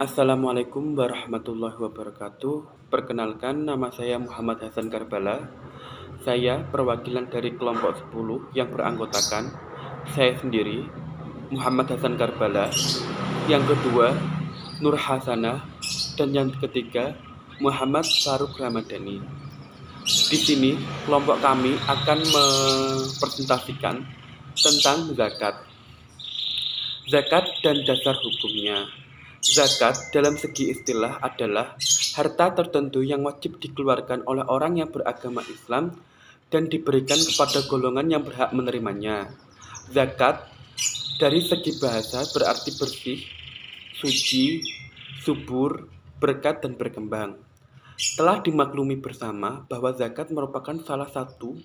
Assalamualaikum warahmatullahi wabarakatuh. Perkenalkan, nama saya Muhammad Hasan Karbala. Saya perwakilan dari kelompok 10 yang beranggotakan saya sendiri, Muhammad Hasan Karbala, yang kedua, Nur Hasanah, dan yang ketiga, Muhammad Faruk Ramadhani. Di sini, kelompok kami akan mempresentasikan tentang zakat. Zakat dan dasar hukumnya. Zakat dalam segi istilah adalah harta tertentu yang wajib dikeluarkan oleh orang yang beragama Islam dan diberikan kepada golongan yang berhak menerimanya. Zakat dari segi bahasa berarti bersih, suci, subur, berkat, dan berkembang. Telah dimaklumi bersama bahwa zakat merupakan salah satu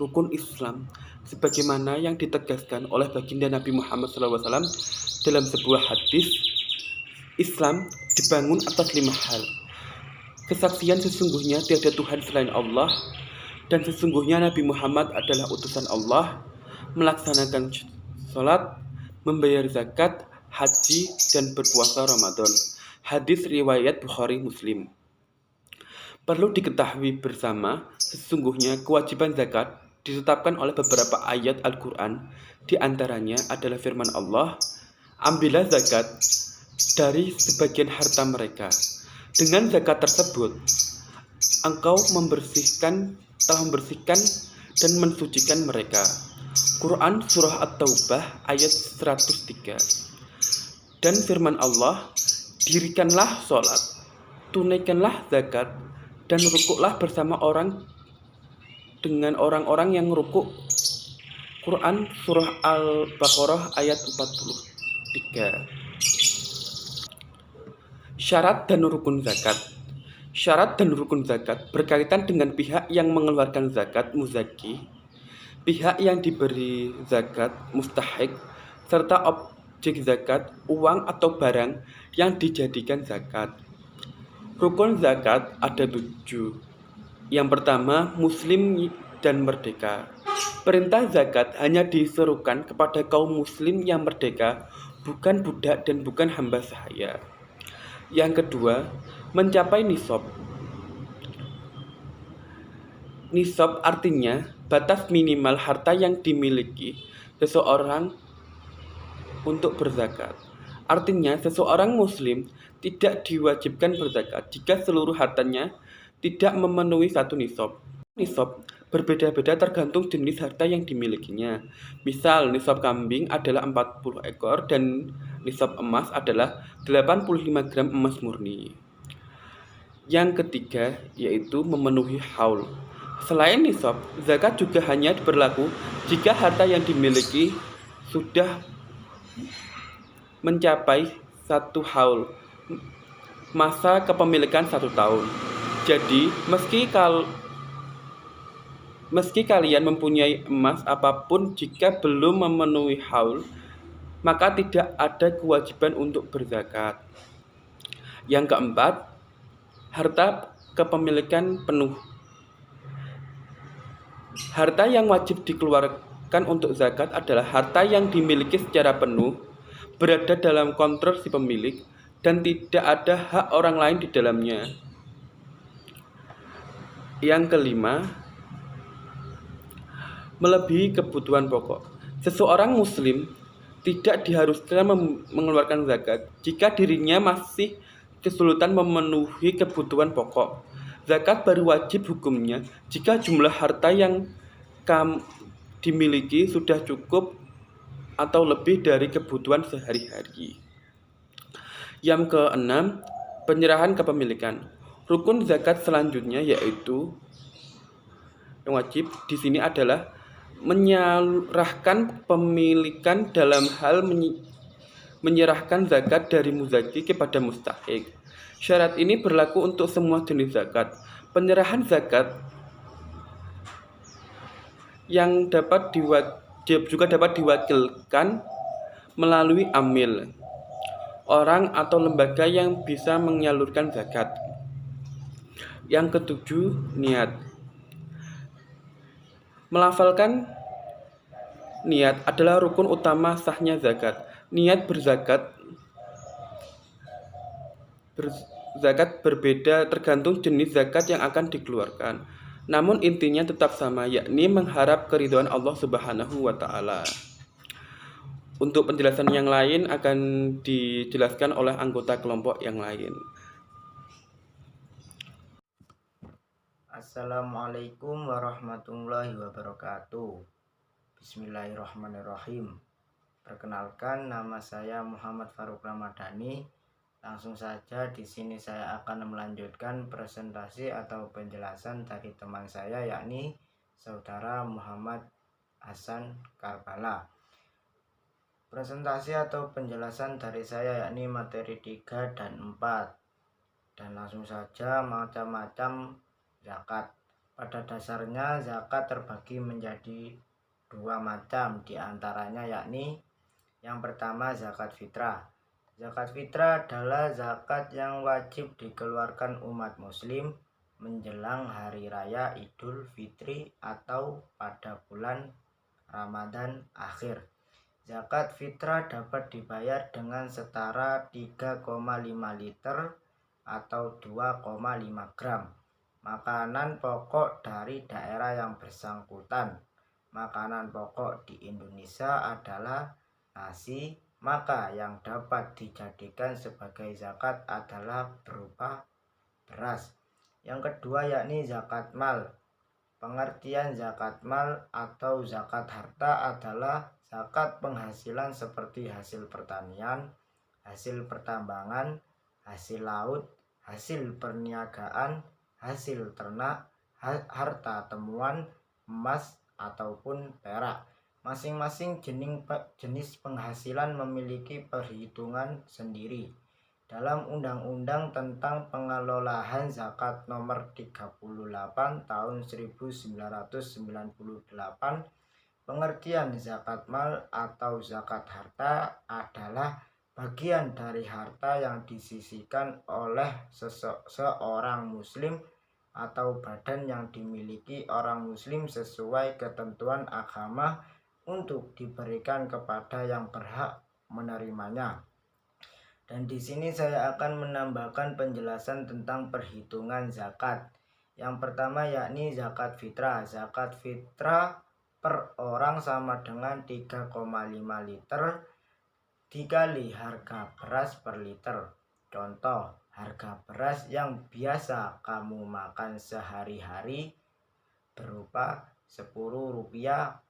rukun Islam sebagaimana yang ditegaskan oleh baginda Nabi Muhammad SAW dalam sebuah hadis. Islam dibangun atas 5 hal. Kesaksian sesungguhnya tiada Tuhan selain Allah, dan sesungguhnya Nabi Muhammad adalah utusan Allah, melaksanakan sholat, membayar zakat, haji, dan berpuasa Ramadan. Hadis riwayat Bukhari Muslim. Perlu diketahui bersama, sesungguhnya kewajiban zakat ditetapkan oleh beberapa ayat Al-Quran, di antaranya adalah firman Allah, "Ambillah zakat dari sebagian harta mereka. Dengan zakat tersebut, engkau telah membersihkan dan mensucikan mereka." Quran Surah At-Taubah ayat 103. Dan firman Allah, "Dirikanlah sholat, tunaikanlah zakat, dan rukuklah bersama dengan orang-orang yang rukuk." Quran Surah Al-Baqarah ayat 43. Syarat dan rukun zakat. Syarat dan rukun zakat berkaitan dengan pihak yang mengeluarkan zakat muzaki, pihak yang diberi zakat mustahik, serta objek zakat, uang atau barang yang dijadikan zakat. Rukun zakat ada 7. Yang pertama, muslim dan merdeka. Perintah zakat hanya diserukan kepada kaum muslim yang merdeka, bukan budak dan bukan hamba sahaya. Yang kedua, mencapai nisab. Nisab artinya batas minimal harta yang dimiliki seseorang untuk berzakat. Artinya, seseorang muslim tidak diwajibkan berzakat jika seluruh hartanya tidak memenuhi satu nisab. Nisab berbeda-beda tergantung jenis harta yang dimilikinya. Misal, nisab kambing adalah 40 ekor dan nisab emas adalah 85 gram emas murni. Yang ketiga, yaitu memenuhi haul. Selain nisab, zakat juga hanya berlaku jika harta yang dimiliki sudah mencapai 1 haul, masa kepemilikan 1 tahun. Jadi, meski kalian mempunyai emas apapun, jika belum memenuhi haul, maka tidak ada kewajiban untuk berzakat. Yang keempat, harta kepemilikan penuh. Harta yang wajib dikeluarkan untuk zakat adalah harta yang dimiliki secara penuh, berada dalam kontrol si pemilik, dan tidak ada hak orang lain di dalamnya. Yang kelima, melebihi kebutuhan pokok. Seseorang muslim tidak diharuskan mengeluarkan zakat jika dirinya masih kesulitan memenuhi kebutuhan pokok. Zakat baru wajib hukumnya jika jumlah harta yang dimiliki sudah cukup atau lebih dari kebutuhan sehari-hari. Yang keenam, penyerahan kepemilikan. Rukun zakat selanjutnya yaitu yang wajib di sini adalah menyerahkan pemilikan dalam hal menyerahkan zakat dari muzaki kepada mustahik. Syarat ini berlaku untuk semua jenis zakat. Penyerahan zakat yang juga dapat diwakilkan melalui amil, orang atau lembaga yang bisa menyalurkan zakat. Yang ketujuh, niat. Melafalkan niat adalah rukun utama sahnya zakat. Niat berzakat Zakat berbeda tergantung jenis zakat yang akan dikeluarkan. Namun intinya tetap sama, yakni mengharap keridhaan Allah Subhanahu wa taala. Untuk penjelasan yang lain akan dijelaskan oleh anggota kelompok yang lain. Assalamualaikum warahmatullahi wabarakatuh. Bismillahirrahmanirrahim. Perkenalkan, nama saya Muhammad Faruk Ramadhani. Langsung saja di sini saya akan melanjutkan presentasi atau penjelasan dari teman saya, yakni Saudara Muhammad Hasan Karbala. Presentasi atau penjelasan dari saya yakni materi 3 dan 4. Dan langsung saja, macam-macam zakat. Pada dasarnya zakat terbagi menjadi dua macam, diantaranya yakni yang pertama zakat fitrah. Zakat fitrah adalah zakat yang wajib dikeluarkan umat muslim menjelang hari raya Idul Fitri atau pada bulan Ramadan akhir. Zakat fitrah dapat dibayar dengan setara 3,5 liter atau 2,5 gram makanan pokok dari daerah yang bersangkutan. Makanan pokok di Indonesia adalah nasi, maka yang dapat dijadikan sebagai zakat adalah berupa beras. Yang kedua yakni zakat mal. Pengertian zakat mal atau zakat harta adalah zakat penghasilan seperti hasil pertanian, hasil pertambangan, hasil laut, hasil perniagaan, hasil ternak, harta temuan, emas ataupun perak. Masing-masing jenis penghasilan memiliki perhitungan sendiri. Dalam Undang-Undang tentang Pengelolaan Zakat Nomor 38 Tahun 1998, pengertian zakat mal atau zakat harta adalah bagian dari harta yang disisihkan oleh seorang muslim atau badan yang dimiliki orang muslim sesuai ketentuan agama untuk diberikan kepada yang berhak menerimanya. Dan di sini saya akan menambahkan penjelasan tentang perhitungan zakat. Yang pertama yakni zakat fitrah. Zakat fitrah per orang sama dengan 3,5 liter dikali harga beras per liter. Contoh, harga beras yang biasa kamu makan sehari-hari berupa Rp10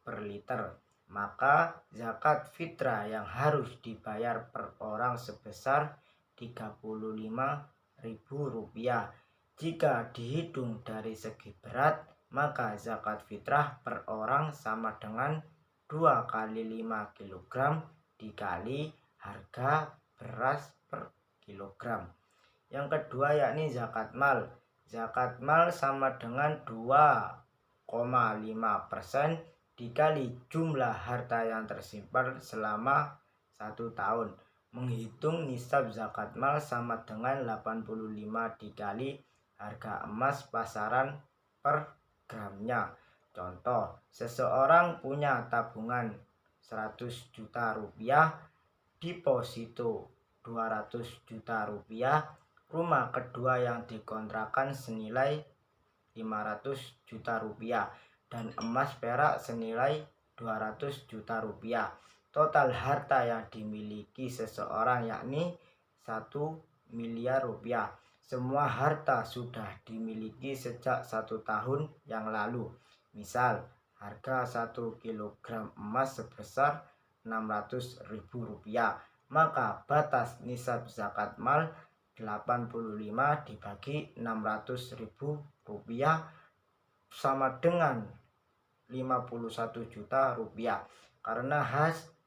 per liter. Maka zakat fitrah yang harus dibayar per orang sebesar Rp35.000. Jika dihitung dari segi berat, maka zakat fitrah per orang sama dengan 2 kali 5 kg dikali harga beras per kilogram. Yang kedua yakni zakat mal. Zakat mal sama dengan 2,5% dikali jumlah harta yang tersimpan selama 1 tahun. Menghitung nisab zakat mal sama dengan 85 dikali harga emas pasaran per gramnya. Contoh, seseorang punya tabungan 100 juta rupiah, deposito 200 juta rupiah, rumah kedua yang dikontrakan senilai 500 juta rupiah, dan emas perak senilai 200 juta rupiah. Total harta yang dimiliki seseorang yakni 1 miliar rupiah. Semua harta sudah dimiliki sejak 1 tahun yang lalu. Misal, harga 1 kilogram emas sebesar Rp600.000. Maka batas nisab zakat mal 85 dibagi Rp600.000 sama dengan Rp51 juta. Karena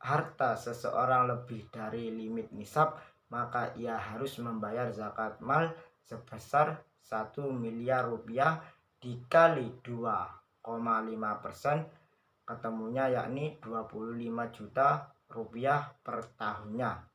harta seseorang lebih dari limit nisab, maka ia harus membayar zakat mal sebesar 1 miliar rupiah dikali 2,5%, ketemunya yakni 25 juta rupiah per tahunnya.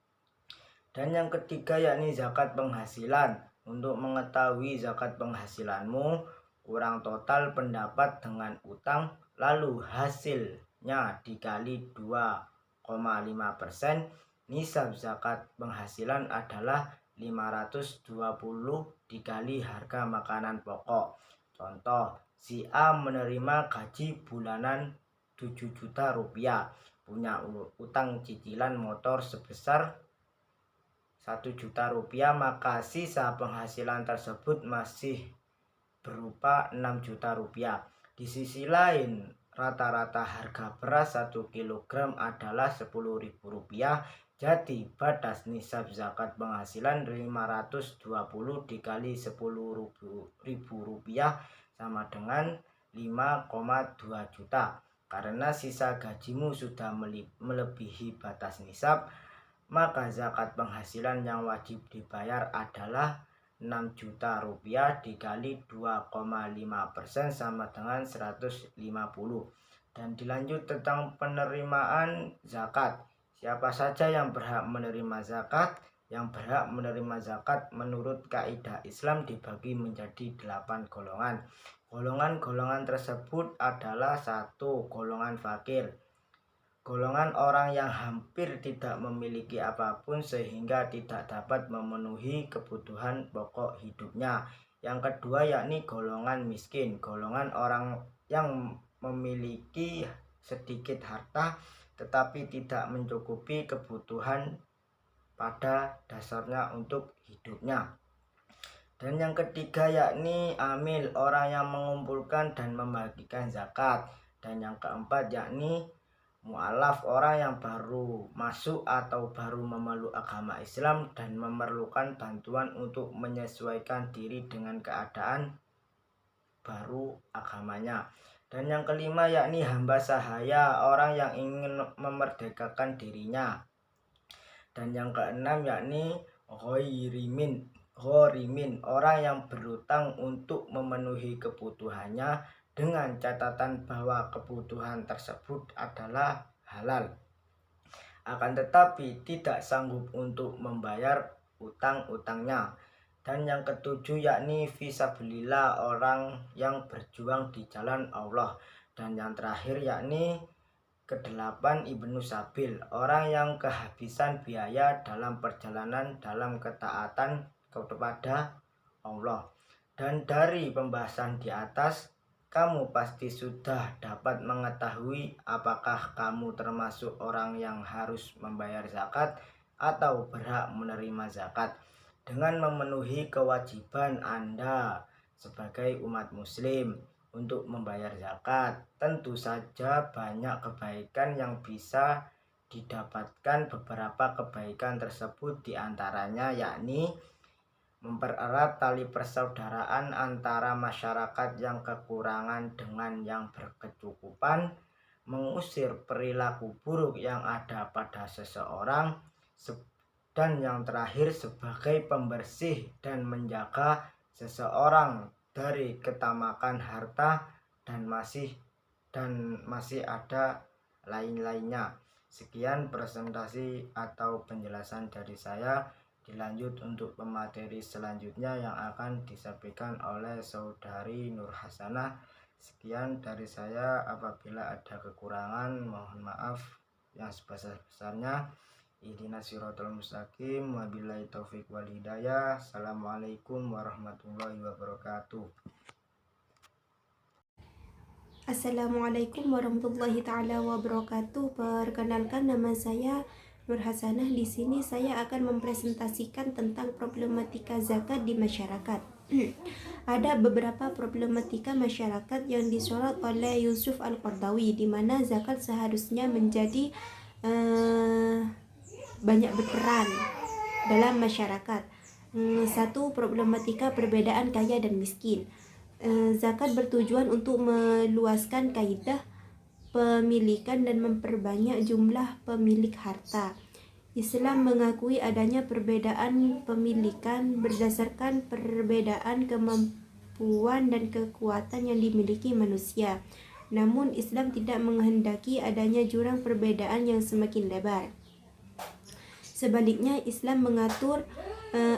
Dan yang ketiga yakni zakat penghasilan. Untuk mengetahui zakat penghasilanmu, kurang total pendapat dengan utang, lalu hasilnya dikali 2,5%. Nisab zakat penghasilan adalah 520 dikali harga makanan pokok. Contoh, si A menerima gaji bulanan 7 juta rupiah, punya utang cicilan motor sebesar 1 juta rupiah, maka sisa penghasilan tersebut masih berupa 6 juta rupiah. Di sisi lain, rata-rata harga beras 1 kg adalah 10.000 rupiah. Jadi batas nisab zakat penghasilan 520 dikali 10.000 rupiah sama dengan 5,2 juta. Karena sisa gajimu sudah melebihi batas nisab, maka zakat penghasilan yang wajib dibayar adalah 6 juta rupiah dikali 2,5% sama dengan 150. Dan dilanjut tentang penerimaan zakat. Siapa saja yang berhak menerima zakat? Yang berhak menerima zakat menurut kaidah Islam dibagi menjadi 8 golongan. Golongan-golongan tersebut adalah 1. Golongan fakir. Golongan orang yang hampir tidak memiliki apapun sehingga tidak dapat memenuhi kebutuhan pokok hidupnya. Yang kedua yakni golongan miskin. Golongan orang yang memiliki sedikit harta tetapi tidak mencukupi kebutuhan pada dasarnya untuk hidupnya. Dan yang ketiga yakni amil, orang yang mengumpulkan dan membagikan zakat. Dan yang keempat yakni mu'alaf, orang yang baru masuk atau baru memeluk agama Islam dan memerlukan bantuan untuk menyesuaikan diri dengan keadaan baru agamanya. Dan yang kelima yakni hamba sahaya, orang yang ingin memerdekakan dirinya. Dan yang keenam yakni ghorimin, orang yang berutang untuk memenuhi kebutuhannya dengan catatan bahwa kebutuhan tersebut adalah halal, akan tetapi tidak sanggup untuk membayar utang-utangnya. Dan yang ketujuh yakni fisabilillah, orang yang berjuang di jalan Allah. Dan yang terakhir yakni kedelapan Ibnu Sabil, orang yang kehabisan biaya dalam perjalanan dalam ketaatan kepada Allah. Dan dari pembahasan di atas, kamu pasti sudah dapat mengetahui apakah kamu termasuk orang yang harus membayar zakat atau berhak menerima zakat. Dengan memenuhi kewajiban Anda sebagai umat muslim untuk membayar zakat, tentu saja banyak kebaikan yang bisa didapatkan. Beberapa kebaikan tersebut diantaranya yakni mempererat tali persaudaraan antara masyarakat yang kekurangan dengan yang berkecukupan, mengusir perilaku buruk yang ada pada seseorang, dan yang terakhir sebagai pembersih dan menjaga seseorang dari ketamakan harta dan masih ada lain-lainnya. Sekian presentasi atau penjelasan dari saya. Dilanjut untuk pemateri selanjutnya yang akan disampaikan oleh saudari Nur Hasanah. Sekian dari saya, apabila ada kekurangan mohon maaf yang sebesar-besarnya. Ihdinas siratal mustaqim, wabillahi taufik wal hidayah. Assalamualaikum warahmatullahi wabarakatuh. Assalamualaikum warahmatullahi taala wabarakatuh. Perkenalkan, nama saya Nur Hasanah. Di sini saya akan mempresentasikan tentang problematika zakat di masyarakat. Ada beberapa problematika masyarakat yang disorot oleh Yusuf Al-Qaradawi, di mana zakat seharusnya menjadi banyak berperan dalam masyarakat. Satu, problematika perbedaan kaya dan miskin. Zakat bertujuan untuk meluaskan kaidah pemilikan dan memperbanyak jumlah pemilik harta. Islam mengakui adanya perbedaan pemilikan berdasarkan perbedaan kemampuan dan kekuatan yang dimiliki manusia. Namun Islam tidak menghendaki adanya jurang perbedaan yang semakin lebar. Sebaliknya, Islam mengatur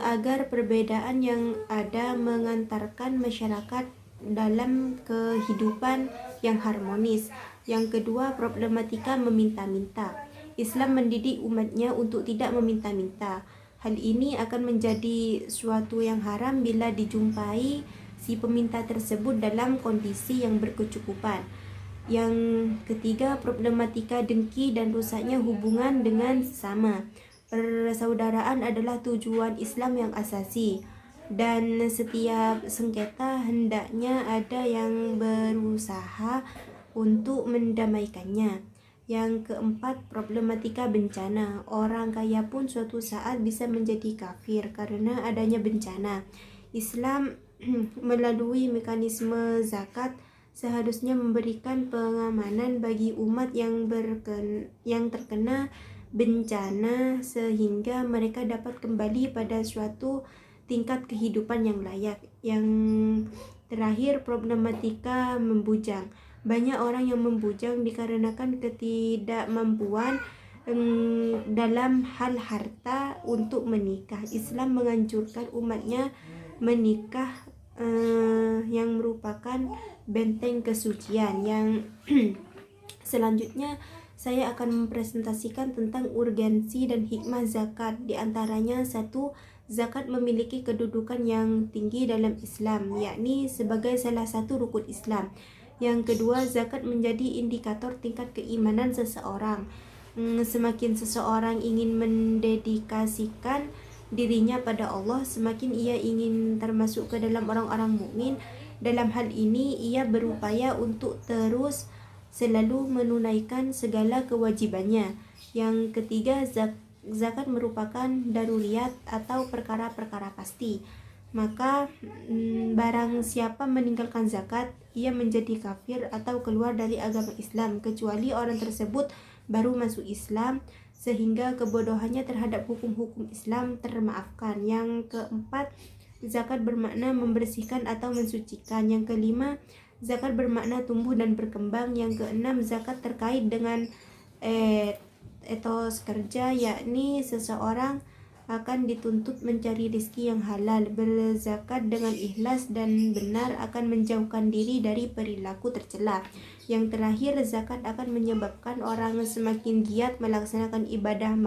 agar perbedaan yang ada mengantarkan masyarakat dalam kehidupan yang harmonis. Yang kedua, problematika meminta-minta. Islam mendidik umatnya untuk tidak meminta-minta. Hal ini akan menjadi suatu yang haram bila dijumpai si peminta tersebut dalam kondisi yang berkecukupan. Yang ketiga, problematika dengki dan rusaknya hubungan dengan sesama. Persaudaraan adalah tujuan Islam yang asasi, dan setiap sengketa hendaknya ada yang berusaha untuk mendamaikannya. Yang keempat, problematika bencana. Orang kaya pun suatu saat bisa menjadi kafir karena adanya bencana. Islam melalui mekanisme zakat seharusnya memberikan pengamanan bagi umat yang terkena bencana sehingga mereka dapat kembali pada suatu tingkat kehidupan yang layak. Yang terakhir, problematika membujang. Banyak orang yang membujang dikarenakan ketidakmampuan dalam hal harta untuk menikah. Islam menganjurkan umatnya menikah yang merupakan benteng kesucian. Yang selanjutnya saya akan mempresentasikan tentang urgensi dan hikmah zakat. Di antaranya, satu, zakat memiliki kedudukan yang tinggi dalam Islam, yakni sebagai salah satu rukun Islam. Yang kedua, zakat menjadi indikator tingkat keimanan seseorang. Semakin seseorang ingin mendedikasikan dirinya pada Allah, semakin ia ingin termasuk ke dalam orang-orang mukmin. Dalam hal ini, ia berupaya untuk terus selalu menunaikan segala kewajibannya. Yang ketiga, zakat merupakan daruriyat atau perkara-perkara pasti. Maka barang siapa meninggalkan zakat, ia menjadi kafir atau keluar dari agama Islam, kecuali orang tersebut baru masuk Islam sehingga kebodohannya terhadap hukum-hukum Islam termaafkan. Yang keempat, zakat bermakna membersihkan atau mensucikan. Yang kelima, zakat bermakna tumbuh dan berkembang. Yang keenam, zakat terkait dengan etos kerja, yakni seseorang akan dituntut mencari rezeki yang halal. Berzakat dengan ikhlas dan benar akan menjauhkan diri dari perilaku tercela. Yang terakhir, zakat akan menyebabkan orang semakin giat melaksanakan ibadah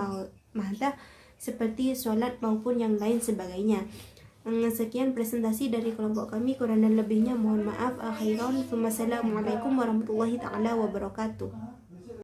mahdah seperti sholat maupun yang lain sebagainya. Sekian presentasi dari kelompok kami, kurang dan lebihnya mohon maaf. Akhiran, wassalamualaikum warahmatullahi taala wabarakatuh.